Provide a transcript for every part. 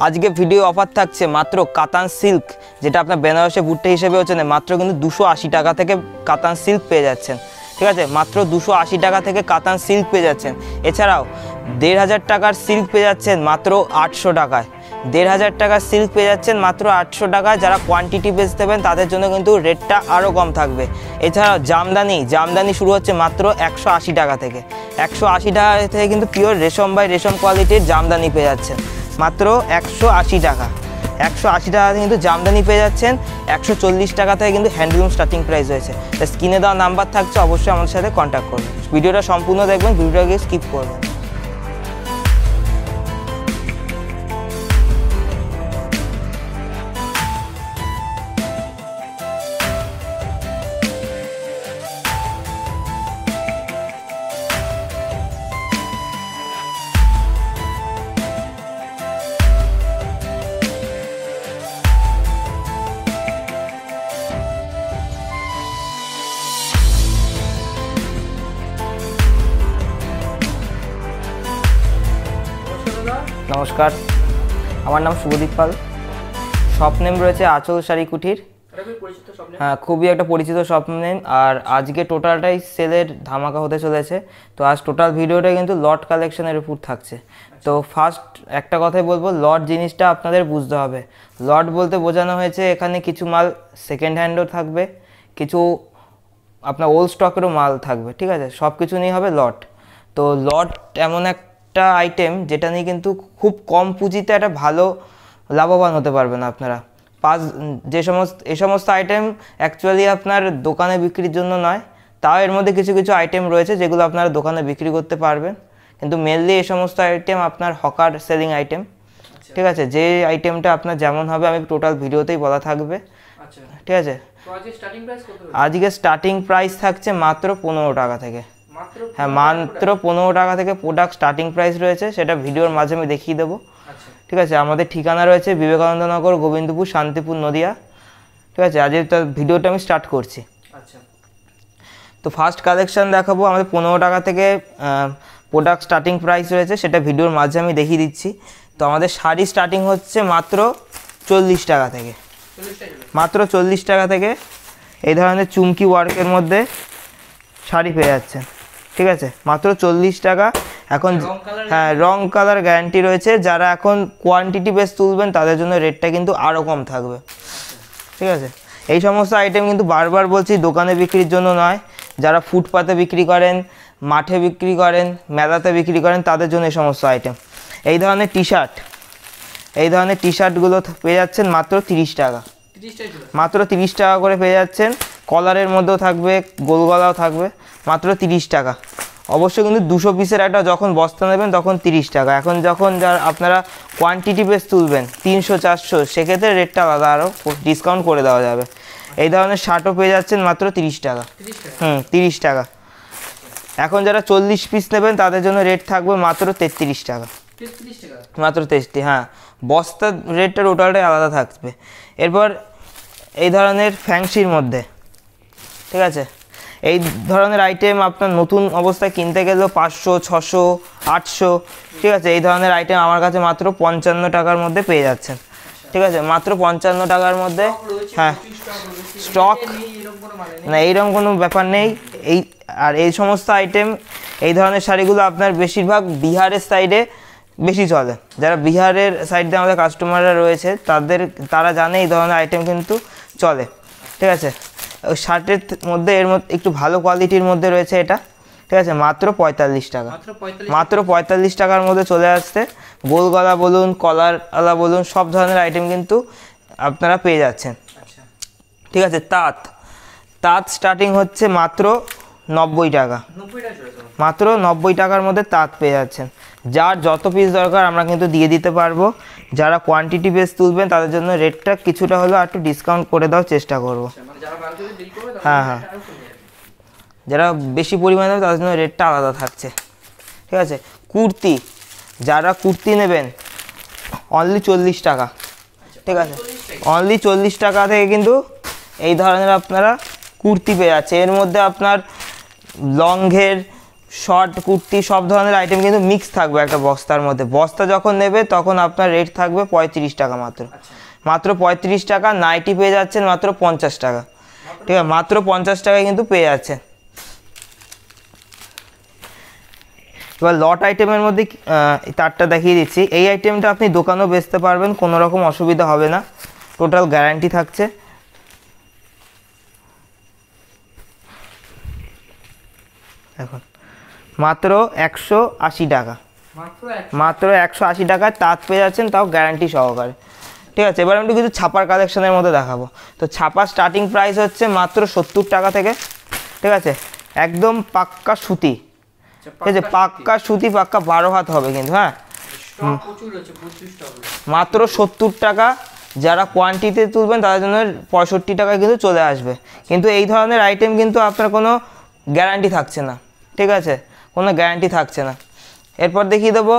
আজকে video offer থাকছে মাত্র কাতান সিল্ক, যেটা আপনার বেনারসে ভুট্টা হিসেবেও চেনে, মাত্র কিন্তু 280 টাকা থেকে কাতান সিল্ক পেয়ে যাচ্ছেন। ঠিক আছে, মাত্র 280 টাকা থেকে কাতান সিল্ক পেয়ে যাচ্ছেন। এছাড়াও 1500 টাকার সিল্ক পেয়ে যাচ্ছেন মাত্র 800 টাকায়। 1500 টাকার সিল্ক পেয়ে যাচ্ছেন মাত্র 800 টাকায়। যারা কোয়ান্টিটি বেচতে দেবেন তাদের জন্য কিন্তু রেটটা আরও কম থাকবে। এছাড়াও জামদানি শুরু হচ্ছে মাত্র 180 টাকা থেকে। 180 টাকা থেকে কিন্তু পিওর রেশম বাই রেশম কোয়ালিটির জামদানি পেয়ে যাচ্ছেন মাত্র 180 টাকা। 180 টাকা কিন্তু জামদানি পেয়ে যাচ্ছেন। 140 টাকা থেকে কিন্তু হ্যান্ডলুম স্টার্টিং প্রাইস রয়েছে। স্ক্রিনে দেওয়া নাম্বার থাকছে, অবশ্যই আমাদের সাথে কন্ট্যাক্ট করবেন। ভিডিওটা সম্পূর্ণ দেখবেন, ভিডিওটাকে স্কিপ করবেন। নমস্কার, আমার নাম শুভদীপ পাল। শপ নেম রয়েছে আঁচল শাড়ি কুটির। হ্যাঁ, খুবই একটা পরিচিত শপ নেম। আর আজকে টোটালটাই সেলের ধামাকা হতে চলেছে। তো আজ টোটাল ভিডিওটা কিন্তু লট কালেকশনের উপর থাকছে। তো ফার্স্ট একটা কথাই বলবো, লট জিনিসটা আপনাদের বুঝতে হবে। লট বলতে বোঝানো হয়েছে এখানে কিছু মাল সেকেন্ড হ্যান্ডও থাকবে, কিছু আপনার ওল্ড স্টকেরও মাল থাকবে। ঠিক আছে, সব কিছু নিয়ে হবে লট। তো লট এমন একটা আইটেম যেটা নিয়ে কিন্তু খুব কম পুঁজিতে একটা ভালো লাভবান হতে পারবেন আপনারা। এই সমস্ত আইটেম অ্যাকচুয়ালি আপনার দোকানে বিক্রির জন্য নয়, তাও এর মধ্যে কিছু কিছু আইটেম রয়েছে যেগুলো আপনারা দোকানে বিক্রি করতে পারবেন, কিন্তু মেনলি এই সমস্ত আইটেম আপনার হকার সেলিং আইটেম। ঠিক আছে, যে আইটেমটা আপনার যেমন হবে আমি টোটাল ভিডিওতেই বলা থাকবে। ঠিক আছে, আজকে স্টার্টিং প্রাইস থাকছে মাত্র 15 টাকা থেকে। হ্যাঁ, মাত্র 15 টাকা থেকে প্রোডাক্ট স্টার্টিং প্রাইস রয়েছে, সেটা ভিডিওর মাঝে আমি দেখিয়ে দেবো। ঠিক আছে, আমাদের ঠিকানা রয়েছে বিবেকানন্দ নগর, গোবিন্দপুর, শান্তিপুর, নদিয়া। ঠিক আছে, আজকে তার ভিডিওটা আমি স্টার্ট করছি। তো ফার্স্ট কালেকশন দেখাবো। আমাদের 15 টাকা থেকে প্রোডাক্ট স্টার্টিং প্রাইস রয়েছে, সেটা ভিডিওর মাঝে আমি দেখিয়ে দিচ্ছি। তো আমাদের শাড়ি স্টার্টিং হচ্ছে মাত্র 40 টাকা থেকে। মাত্র 40 টাকা থেকে এই ধরনের চুমকি ওয়ার্কের মধ্যে শাড়ি পেয়ে যাচ্ছেন। ঠিক আছে, মাত্র 40 টাকা। এখন হ্যাঁ, রং কালার গ্যারান্টি রয়েছে। যারা এখন কোয়ান্টিটি বেস তুলবেন তাদের জন্য রেটটা কিন্তু আরও কম থাকবে। ঠিক আছে, এই সমস্ত আইটেম কিন্তু বারবার বলছি দোকানে বিক্রির জন্য নয়, যারা ফুটপাতে বিক্রি করেন, মাঠে বিক্রি করেন, মেলাতে বিক্রি করেন, তাদের জন্য এই সমস্ত আইটেম। এই ধরনের টি শার্টগুলো পেয়ে যাচ্ছেন মাত্র 30 টাকা। মাত্র 30 টাকা করে পেয়ে যাচ্ছেন। কলারের মধ্যেও থাকবে, গোল গলাও থাকবে, মাত্র 30 টাকা। অবশ্যই কিন্তু 200 পিসের একটা যখন বস্তা নেবেন তখন 30 টাকা। এখন যখন আপনারা কোয়ান্টিটি বেস তুলবেন 300-400, সেক্ষেত্রে রেটটা আলাদা, আরও ডিসকাউন্ট করে দেওয়া যাবে। এই ধরনের শার্টও পেয়ে যাচ্ছেন মাত্র 30 টাকা। 30 টাকা। এখন যারা 40 পিস নেবেন তাদের জন্য রেট থাকবে মাত্র 33 টাকা। মাত্র 33। হ্যাঁ, বস্তার রেটটা টোটালটাই আলাদা থাকবে। এরপর এই ধরনের ফ্যান্সির মধ্যে, ঠিক আছে, এই ধরনের আইটেম আপনার নতুন অবস্থায় কিনতে গেলেও 500, 600, 800। ঠিক আছে, এই ধরনের আইটেম আমার কাছে মাত্র 55 টাকার মধ্যে পেয়ে যাচ্ছেন। ঠিক আছে, মাত্র 55 টাকার মধ্যে। হ্যাঁ, স্টক না, এইরকম কোনো ব্যাপার নেই। এই সমস্ত আইটেম, এই ধরনের শাড়িগুলো আপনার বেশিরভাগ বিহারের সাইডে বেশি চলে। যারা বিহারের সাইডে আমাদের কাস্টমাররা রয়েছে তারা জানে এই ধরনের আইটেম কিন্তু চলে। ঠিক আছে, শার্টের মধ্যে এর মধ্যে একটু ভালো কোয়ালিটির মধ্যে রয়েছে এটা। ঠিক আছে, মাত্র 45 টাকা। মাত্র 45 টাকার মধ্যে চলে আসছে। গোল গলা বলুন, কলারওয়ালা বলুন, সব ধরনের আইটেম কিন্তু আপনারা পেয়ে যাচ্ছেন। ঠিক আছে, তাঁত স্টার্টিং হচ্ছে মাত্র 90 টাকা। মাত্র 90 টাকার মধ্যে তাঁত পেয়ে যাচ্ছেন। যার যত পিস দরকার আমরা কিন্তু দিয়ে দিতে পারবো। যারা কোয়ান্টিটি বেস তুলবেন তাদের জন্য রেটটা কিছুটা হলেও একটু ডিসকাউন্ট করে দেওয়ার চেষ্টা করব। হ্যাঁ, যারা বেশি পরিমাণে নেবে তাদের জন্য রেটটা আলাদা থাকছে। ঠিক আছে, যারা কুর্তি নেবেন অনলি 40 টাকা। ঠিক আছে, অনলি 40 টাকা থেকে কিন্তু এই ধরনের আপনারা কুর্তি পেয়ে যাচ্ছে। এর মধ্যে আপনার লং ঘের শর্ট কুর্তি সব ধরনের আইটেম কিন্তু মিক্স থাকবে একটা বস্তার মধ্যে। বস্তা যখন নেবে তখন আপনার রেট থাকবে 35 টাকা মাত্র। মাত্র 35 টাকা। নাইটি পেয়ে যাচ্ছেন মাত্র 50 টাকা। ঠিক আছে, মাত্র 50 টাকায় কিন্তু পেয়ে যাচ্ছেন। এবার লট আইটেমের মধ্যে তারটা দেখিয়ে দিচ্ছি। এই আইটেমটা আপনি দোকানেও বেচতে পারবেন, কোনো রকম অসুবিধা হবে না, টোটাল গ্যারান্টি থাকছে। এখন মাত্র 180 টাকা, মাত্র 180 টাকায় তাঁত পেয়ে যাচ্ছেন, তাও গ্যারান্টি সহকারে। ঠিক আছে, এবার আমি কিছু ছাপার কালেকশনের মধ্যে দেখাবো। তো ছাপার স্টার্টিং প্রাইস হচ্ছে মাত্র 70 টাকা থেকে। ঠিক আছে, একদম পাক্কা সুতি। ঠিক আছে, পাক্কা সুতি, পাক্কা 12 হাত হবে কিন্তু। হ্যাঁ, মাত্র 70 টাকা। যারা কোয়ান্টিটি তুলবেন তাদের জন্য 65 টাকায় কিন্তু চলে আসবে। কিন্তু এই ধরনের আইটেম কিন্তু আপনার কোনো গ্যারান্টি থাকছে না। ঠিক আছে, কোনো গ্যারান্টি থাকছে না। এরপর দেখিয়ে দেবো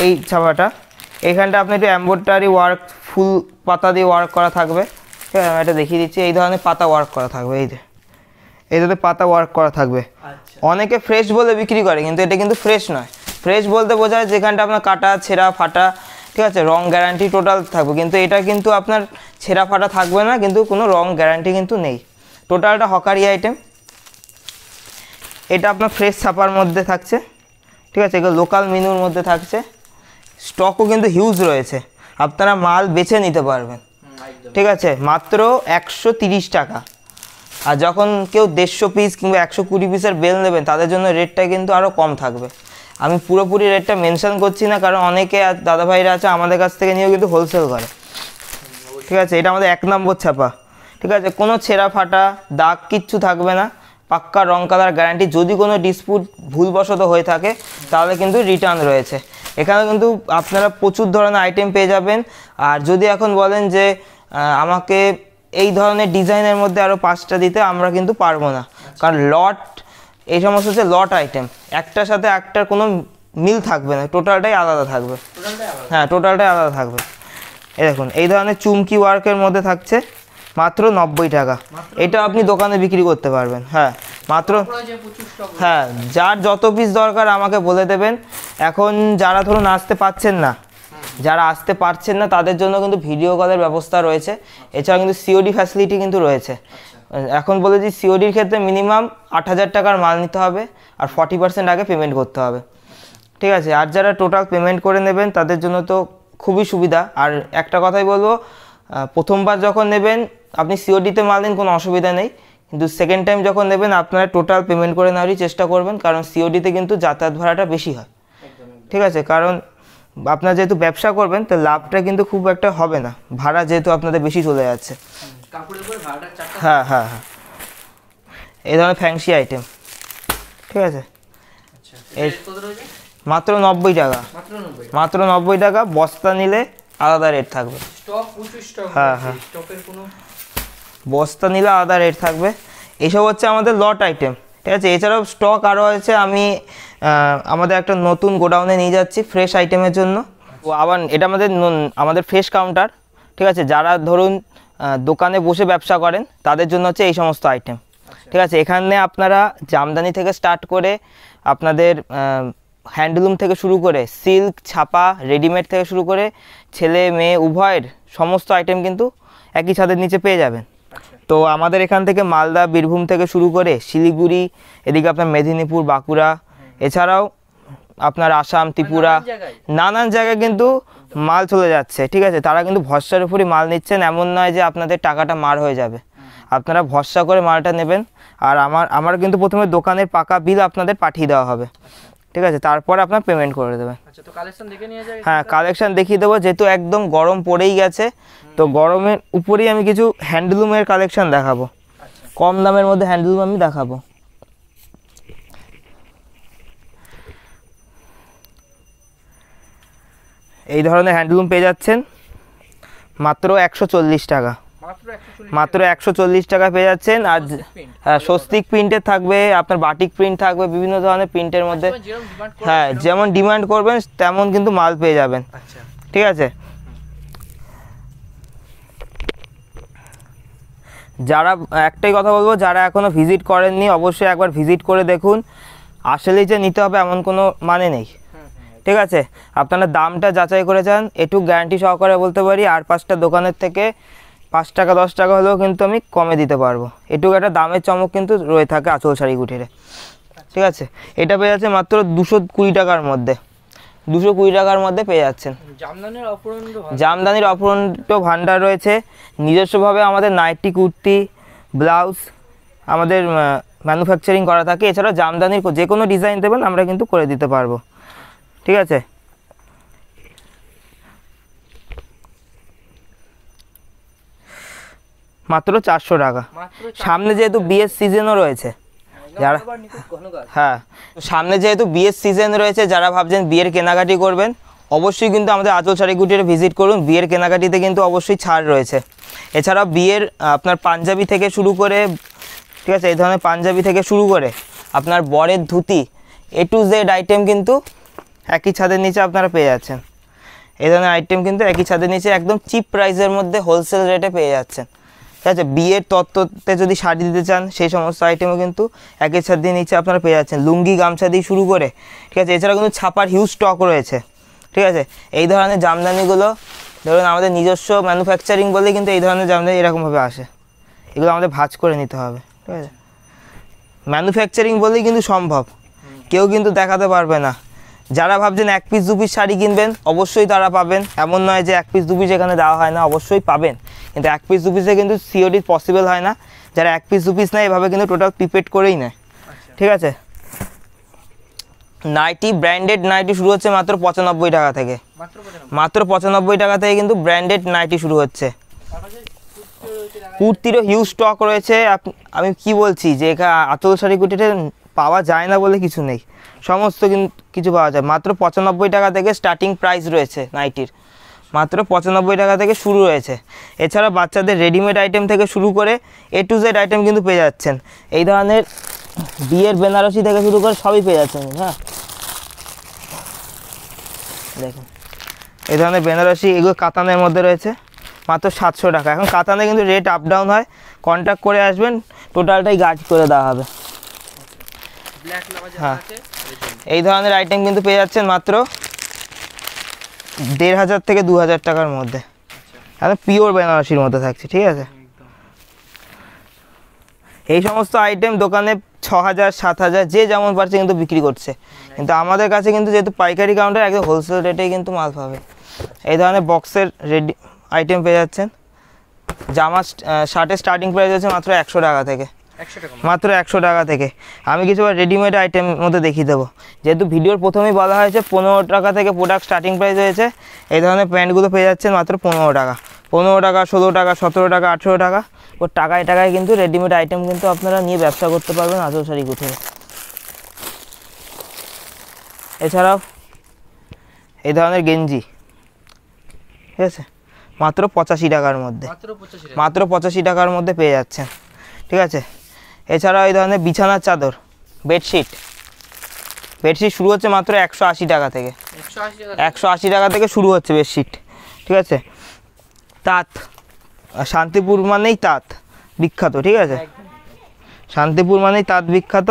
এই ছাপাটা। এইখানটা আপনি একটু এমব্রয়ডারি ওয়ার্ক, ফুল পাতা দিয়ে ওয়ার্ক করা থাকবে। ঠিক আছে, আমি এটা দেখিয়ে দিচ্ছি। এই ধরনের পাতা ওয়ার্ক করা থাকবে, এই যে এইটাতে পাতা ওয়ার্ক করা থাকবে। অনেকে ফ্রেশ বলে বিক্রি করে, কিন্তু এটা কিন্তু ফ্রেশ নয়। ফ্রেশ বলতে বোঝায় যেখানটা আপনার কাটা ছেঁড়া ফাটা, ঠিক আছে, রং গ্যারান্টি টোটাল থাকবে। কিন্তু এটা কিন্তু আপনার ছেঁড়া ফাটা থাকবে না, কিন্তু কোনো রং গ্যারান্টি কিন্তু নেই। টোটালটা হকারি আইটেম। এটা আপনার ফ্রেশ ছাপার মধ্যে থাকছে। ঠিক আছে, এগুলো লোকাল মেনুর মধ্যে থাকছে। স্টকও কিন্তু হিউজ রয়েছে, আপনারা মাল বেছে নিতে পারবেন। ঠিক আছে, মাত্র 130 টাকা। আর যখন কেউ 150 পিস কিংবা 120 পিসের বেল নেবেন তাদের জন্য রেটটা কিন্তু আরও কম থাকবে। আমি পুরোপুরি রেটটা মেনশন করছি না, কারণ অনেকে দাদাভাইরা আছে আমাদের কাছ থেকে নিয়েও কিন্তু হোলসেল করে। ঠিক আছে, এটা আমাদের 1 নম্বর ছাপা। ঠিক আছে, কোনো ছেঁড়া ফাটা দাগ কিচ্ছু থাকবে না, পাক্কা রং কালার গ্যারান্টি। যদি কোনো ডিসপুট ভুলবশত হয়ে থাকে তাহলে কিন্তু রিটার্ন রয়েছে। এখানে কিন্তু আপনারা প্রচুর ধরনের আইটেম পেয়ে যাবেন। আর যদি এখন বলেন যে আমাকে এই ধরনের ডিজাইনের মধ্যে আরও 5টা দিতে, আমরা কিন্তু পারবো না, কারণ লট, এই সমস্ত হচ্ছে লট আইটেম, একটার সাথে একটার কোনো মিল থাকবে না, টোটালটাই আলাদা থাকবে। হ্যাঁ, টোটালটাই আলাদা থাকবে। এই দেখুন, এই ধরনের চুমকি ওয়ার্কের মধ্যে থাকছে মাত্র 90 টাকা। এটা আপনি দোকানে বিক্রি করতে পারবেন। হ্যাঁ, মাত্র, হ্যাঁ, যার যত পিস দরকার আমাকে বলে দেবেন। এখন যারা ধরুন আসতে পারছেন না, যারা আসতে পারছেন না তাদের জন্য কিন্তু ভিডিও কলের ব্যবস্থা রয়েছে। এছাড়া কিন্তু সিওডি ফ্যাসিলিটি কিন্তু রয়েছে। এখন বলে দিই, সিওডির ক্ষেত্রে মিনিমাম 8000 টাকার মাল নিতে হবে, আর 40% আগে পেমেন্ট করতে হবে। ঠিক আছে, আর যারা টোটাল পেমেন্ট করে নেবেন তাদের জন্য তো খুবই সুবিধা। আর একটা কথাই বলবো, প্রথমবার যখন নেবেন আপনি সিওডিতে মাল দিন, কোনো অসুবিধা নেই। কিন্তু সেকেন্ড টাইম যখন নেবেন আপনারা টোটাল পেমেন্ট করে নেওয়ারই চেষ্টা করবেন, কারণ সিওডিতে কিন্তু যাতায়াত ভাড়াটা বেশি হয়। ঠিক আছে, কারণ আপনারা যেহেতু ব্যবসা করবেন তো লাভটা কিন্তু খুব একটা হবে না, ভাড়া যেহেতু আপনাদের বেশি চলে যাচ্ছে। হ্যাঁ হ্যাঁ হ্যাঁ, এই ধরনের ফ্যান্সি আইটেম। ঠিক আছে, মাত্র 90 টাকা, মাত্র 90 টাকা। বস্তা নিলে আলাদা রেট থাকবে। হ্যাঁ হ্যাঁ, বস্তা নিলে আলাদা রেট থাকবে। এইসব হচ্ছে আমাদের লট আইটেম। ঠিক আছে, এছাড়াও স্টক আরও আছে, আমি আমাদের একটা নতুন গোডাউনে নিয়ে যাচ্ছি ফ্রেশ আইটেমের জন্য। আবার এটা আমাদের ফ্রেশ কাউন্টার। ঠিক আছে, যারা ধরুন দোকানে বসে ব্যবসা করেন তাদের জন্য হচ্ছে এই সমস্ত আইটেম। ঠিক আছে, এখানে আপনারা জামদানি থেকে স্টার্ট করে আপনাদের হ্যান্ডলুম থেকে শুরু করে সিল্ক, ছাপা, রেডিমেড থেকে শুরু করে ছেলে মেয়ে উভয়ের সমস্ত আইটেম কিন্তু একই ছাদের নিচে পেয়ে যাবেন। তো আমাদের এখান থেকে মালদা, বীরভূম থেকে শুরু করে শিলিগুড়ি, এদিকে আপনার মেদিনীপুর, বাঁকুড়া, এছাড়াও আপনার আসাম, ত্রিপুরা, নানান জায়গায় কিন্তু মাল চলে যাচ্ছে। ঠিক আছে, তারা কিন্তু ভরসার উপরই মাল নিচ্ছেন। এমন নয় যে আপনাদের টাকাটা মার হয়ে যাবে, আপনারা ভরসা করে মালটা নেবেন। আর আমার কিন্তু প্রথমে দোকানের পাকা বিল আপনাদের পাঠিয়ে দেওয়া হবে। ঠিক আছে, তারপর আপনার পেমেন্ট করে দেবেন। হ্যাঁ, কালেকশন দেখিয়ে দেবো, যেহেতু একদম গরম পড়েই গেছে, তো গরমের উপরেই আমি কিছু হ্যান্ডলুমের কালেকশন দেখাবো, কম দামের মধ্যে হ্যান্ডলুম আমি দেখাবো। এই ধরনের হ্যান্ডলুম পেয়ে যাচ্ছেন মাত্র 140 টাকা, মাত্র 140 টাকা পেয়ে যাচ্ছেন। আর হ্যাঁ, স্বস্তিক প্রিন্টের থাকবে, আপনার বাটিক প্রিন্ট থাকবে, বিভিন্ন ধরনের প্রিন্টের মধ্যে। হ্যাঁ, যেমন ডিমান্ড করবেন তেমন কিন্তু মাল পেয়ে যাবেন। ঠিক আছে, যারা একটাই কথা বলবো, যারা এখনও ভিজিট করেননি অবশ্যই একবার ভিজিট করে দেখুন। আসলেই যে নিতে হবে এমন কোনো মানে নেই, ঠিক আছে। আপনারা দামটা যাচাই করে যান, একটু গ্যারান্টি সহকারে বলতে পারি আর 5টা দোকানের থেকে 5 টাকা 10 টাকা হলেও কিন্তু আমি কমে দিতে পারবো। এটুকু একটা দামের চমক কিন্তু রয়ে থাকে আঁচল শাড়ি কুটিরে, ঠিক আছে। এটা পেয়ে যাচ্ছে মাত্র 220 টাকার মধ্যে, 220 টাকার মধ্যে পেয়ে যাচ্ছেন। জামদানির অপূর্ব ভান্ডার রয়েছে। নিজস্বভাবে আমাদের নাইটি, কুর্তি, ব্লাউজ আমাদের ম্যানুফ্যাকচারিং করা থাকে। এছাড়াও জামদানির যে কোনো ডিজাইন দেবেন আমরা কিন্তু করে দিতে পারবো, ঠিক আছে। মাত্র 400 টাকা। সামনে যেহেতু বিয়ের সিজনও রয়েছে, যারা হ্যাঁ সামনে যেহেতু বিয়ের সিজন রয়েছে, যারা ভাবছেন বিয়ের কেনাকাটি করবেন অবশ্যই কিন্তু আমাদের আঁচল শাড়ি কুটিরে ভিজিট করুন। বিয়ের কেনাকাটিতে কিন্তু অবশ্যই ছাড় রয়েছে। এছাড়াও বিয়ের আপনার পাঞ্জাবি থেকে শুরু করে, ঠিক আছে, এই ধরনের পাঞ্জাবি থেকে শুরু করে আপনার বরের dhoti A to Z item কিন্তু একই ছাদের নিচে আপনারা পেয়ে যাচ্ছেন। এই ধরনের আইটেম কিন্তু একই ছাদের নিচে একদম চিপ প্রাইসের মধ্যে হোলসেল রেটে পেয়ে যাচ্ছেন, ঠিক আছে। বিয়ের তত্ত্বতে যদি শাড়ি দিতে চান সেই সমস্ত আইটেমও কিন্তু একই ছাদের নিচে আপনারা পেয়ে যাচ্ছেন। লুঙ্গি, গামছা দিয়ে শুরু করে, ঠিক আছে। এছাড়া কিন্তু ছাপার হিউজ স্টক রয়েছে, ঠিক আছে। এই ধরনের জামদানিগুলো ধরুন আমাদের নিজস্ব ম্যানুফ্যাকচারিং বলে কিন্তু এই ধরনের জামদানি এরকমভাবে আসে। এগুলো আমাদের ভাঁজ করে নিতে হবে, ঠিক আছে। ম্যানুফ্যাকচারিং বলেই কিন্তু সম্ভব, কেউ কিন্তু দেখাতে পারবে না। যারা ভাবছেন 1 পিস 2 পিস শাড়ি কিনবেন অবশ্যই তারা পাবেন, এমন নয় যে 1 পিস 2 পিস এখানে দেওয়া হয় না, অবশ্যই পাবেন। কিন্তু 1 পিস 2 পিসে কিন্তু সিওডি পসিবল হয় না। যারা 1 পিস 2 পিস নেয় এভাবে কিন্তু টোটাল প্রিপেড করেই নেয়, ঠিক আছে। নাইটি, ব্র্যান্ডেড নাইটি শুরু হচ্ছে মাত্র 95 টাকা থেকে, মাত্র 95 টাকা থেকে কিন্তু ব্র্যান্ডেড নাইটি শুরু হচ্ছে। কুর্তিরও হিউজ স্টক রয়েছে। আমি কি বলছি যে এখানে আঁচল শাড়ি কুটিতে পাওয়া যায় না বলে কিছু নেই, সমস্ত কিছু পাওয়া যায়। মাত্র 95 টাকা থেকে স্টার্টিং প্রাইস রয়েছে নাইটির, মাত্র 95 টাকা থেকে শুরু রয়েছে। এছাড়া বাচ্চাদের রেডিমেড আইটেম থেকে শুরু করে A to Z আইটেম কিন্তু পেয়ে যাচ্ছেন। এই ধরনের বিয়ের বেনারসি থেকে শুরু করে সবই পেয়ে যাচ্ছেন। হ্যাঁ দেখুন এই ধরনের বেনারসি, এগুলো কাতানের মধ্যে রয়েছে, মাত্র 700 টাকা। এখন কাতানে কিন্তু রেট আপ ডাউন হয়, কন্ট্যাক্ট করে আসবেন, টোটালটাই গার্ড করে দেওয়া হবে। হ্যাঁ এই ধরনের আইটেম কিন্তু পেয়ে যাচ্ছেন মাত্র 1500 থেকে 2000 টাকার মধ্যে, একদম পিওর বেনারসির মধ্যে থাকছে, ঠিক আছে। এই সমস্ত আইটেম দোকানে 6000 7000 যে যেমন পারছে কিন্তু বিক্রি করছে, কিন্তু আমাদের কাছে কিন্তু যেহেতু পাইকারি কাউন্টার একদম হোলসেল রেটেই কিন্তু মাল পাবে। এই ধরনের বক্সের রেডি আইটেম পেয়ে যাচ্ছেন। জামা শার্টের স্টার্টিং প্রাইস আছে মাত্র 100 টাকা থেকে, মাত্র 100 টাকা থেকে। আমি কিছু রেডিমেড আইটেম মধ্যে দেখিয়ে দেবো। যেহেতু ভিডিওর প্রথমেই বলা হয়েছে 15 টাকা থেকে প্রোডাক্ট স্টার্টিং প্রাইস হয়েছে, এই ধরনের প্যান্টগুলো পেয়ে যাচ্ছেন মাত্র 15 টাকা, 15 টাকা, 16 টাকা, 17 টাকা, 18 টাকা। ও টাকায় টাকায় কিন্তু রেডিমেড আইটেম কিন্তু আপনারা নিয়ে ব্যবসা করতে পারবেন আঁচল শাড়ি কুটিরে। এছাড়াও এই ধরনের গেঞ্জি, ঠিক আছে, মাত্র 85 টাকার মধ্যে, মাত্র 85 টাকার মধ্যে পেয়ে যাচ্ছেন, ঠিক আছে। এছাড়াও এই ধরনের বিছানার চাদর, বেডশিট, বেডশিট শুরু হচ্ছে মাত্র 180 টাকা থেকে, 180 টাকা থেকে শুরু হচ্ছে বেডশিট, ঠিক আছে। তাঁত, শান্তিপুর মানেই তাঁত বিখ্যাত, ঠিক আছে, শান্তিপুর মানেই তাঁত বিখ্যাত।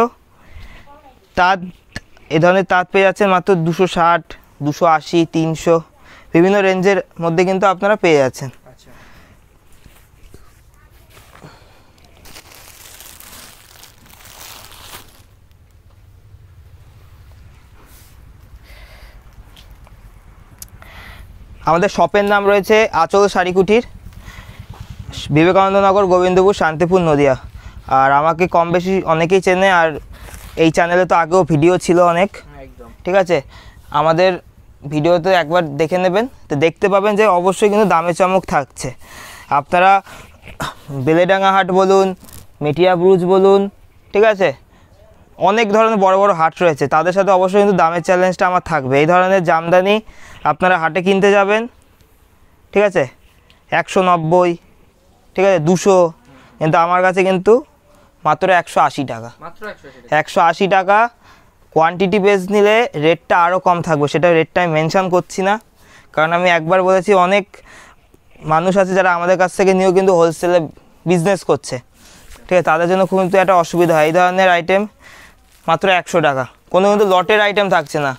তাঁত, এই ধরনের তাঁত পেয়ে যাচ্ছেন মাত্র 260, 280, 300 বিভিন্ন রেঞ্জের মধ্যে কিন্তু আপনারা পেয়ে যাচ্ছেন। আমাদের শপের নাম রয়েছে আঁচল শাড়ি কুটির, বিবেকানন্দ নগর, গোবিন্দপুর, শান্তিপুর, নদিয়া। আর আমাকে কম বেশি অনেকেই চেনে, আর এই চ্যানেলে তো আগেও ভিডিও ছিল অনেক, ঠিক আছে। আমাদের ভিডিওতে একবার দেখে নেবেন, তো দেখতে পাবেন যে অবশ্যই কিন্তু দামের চমক থাকছে। আপনারা বেলেডাঙ্গা হাট বলুন, মেটিয়া ব্রুজ বলুন, ঠিক আছে, অনেক ধরনের বড় বড় হাট রয়েছে, তাদের সাথে অবশ্যই কিন্তু দামের চ্যালেঞ্জটা আমার থাকবে। এই ধরনের জামদানি আপনারা হাটে কিনতে যাবেন, ঠিক আছে, 190, ঠিক আছে, 200, কিন্তু আমার কাছে কিন্তু মাত্র 180 টাকা, 180 টাকা। কোয়ান্টিটি বেস নিলে রেটটা আরও কম থাকবে, সেটা রেটটা আমি মেনশান করছি না, কারণ আমি একবার বলেছি অনেক মানুষ আছে যারা আমাদের কাছ থেকে নিয়েও কিন্তু হোলসেলে বিজনেস করছে, ঠিক আছে, তাদের জন্য খুব কিন্তু একটা অসুবিধা হয়। এই ধরনের আইটেম মাত্র 100 টাকা, কোনো কিন্তু লটের আইটেম থাকছে না,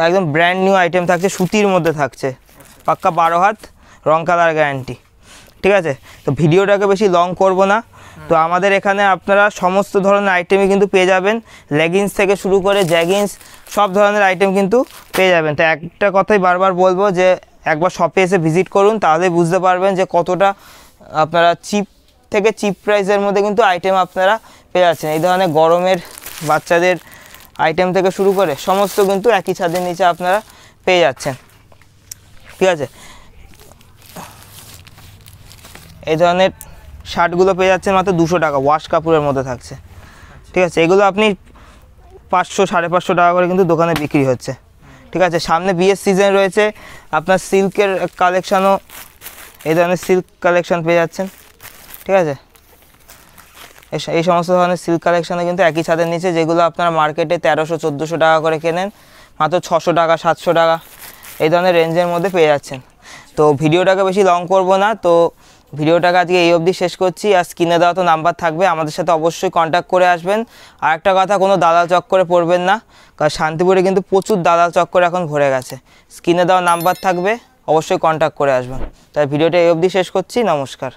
একদম ব্র্যান্ড নিউ আইটেম থাকছে, সুতির মধ্যে থাকছে, পাক্কা 12 হাত রং কালার গ্যারান্টি, ঠিক আছে। তো ভিডিওটাকে বেশি লং করব না, তো আমাদের এখানে আপনারা সমস্ত ধরনের আইটেমই কিন্তু পেয়ে যাবেন, লেগিংস থেকে শুরু করে জ্যাগিংস সব ধরনের আইটেম কিন্তু পেয়ে যাবেন। তো একটা কথাই বারবার বলবো যে একবার শপে এসে ভিজিট করুন, তাহলে বুঝতে পারবেন যে কতটা আপনারা চিপ থেকে চিপ প্রাইসের মধ্যে কিন্তু আইটেম আপনারা পেয়ে যাচ্ছেন। এই ধরনের গরমের বাচ্চাদের আইটেম থেকে শুরু করে সমস্ত কিন্তু একই ছাদের নিচে আপনারা পেয়ে যাচ্ছেন, ঠিক আছে। এই ধরনের শার্টগুলো পেয়ে যাচ্ছেন মাত্র 200 টাকা, ওয়াশ কাপড়ের মধ্যে থাকছে, ঠিক আছে। এগুলো আপনি 500 550 টাকা করে কিন্তু দোকানে বিক্রি হচ্ছে, ঠিক আছে। সামনে বিয়ের সিজন রয়েছে, আপনার সিল্কের কালেকশানও, এই ধরনের সিল্ক কালেকশান পেয়ে যাচ্ছেন, ঠিক আছে। এই সমস্ত ধরনের সিল্ক কালেকশানে কিন্তু একই ছাদের নিচে, যেগুলো আপনারা মার্কেটে 1300 1400 টাকা করে কেনেন, মাত্র 600 টাকা 700 টাকা এই ধরনের রেঞ্জের মধ্যে পেয়ে যাচ্ছেন। তো ভিডিওটাকে বেশি লং করব না, তো ভিডিওটাকে আজকে এই অবধি শেষ করছি। আর স্ক্রিনে দেওয়া তো নাম্বার থাকবে, আমাদের সাথে অবশ্যই কন্ট্যাক্ট করে আসবেন। আর একটা কথা, কোনো দালাল চক্করে পড়বেন না, কারণ শান্তিপুরে কিন্তু প্রচুর দালাল চক্কর এখন ভরে গেছে। স্ক্রিনে দেওয়া নাম্বার থাকবে, অবশ্যই কন্ট্যাক্ট করে আসবেন। তাই ভিডিওটা এই অবধি শেষ করছি, নমস্কার।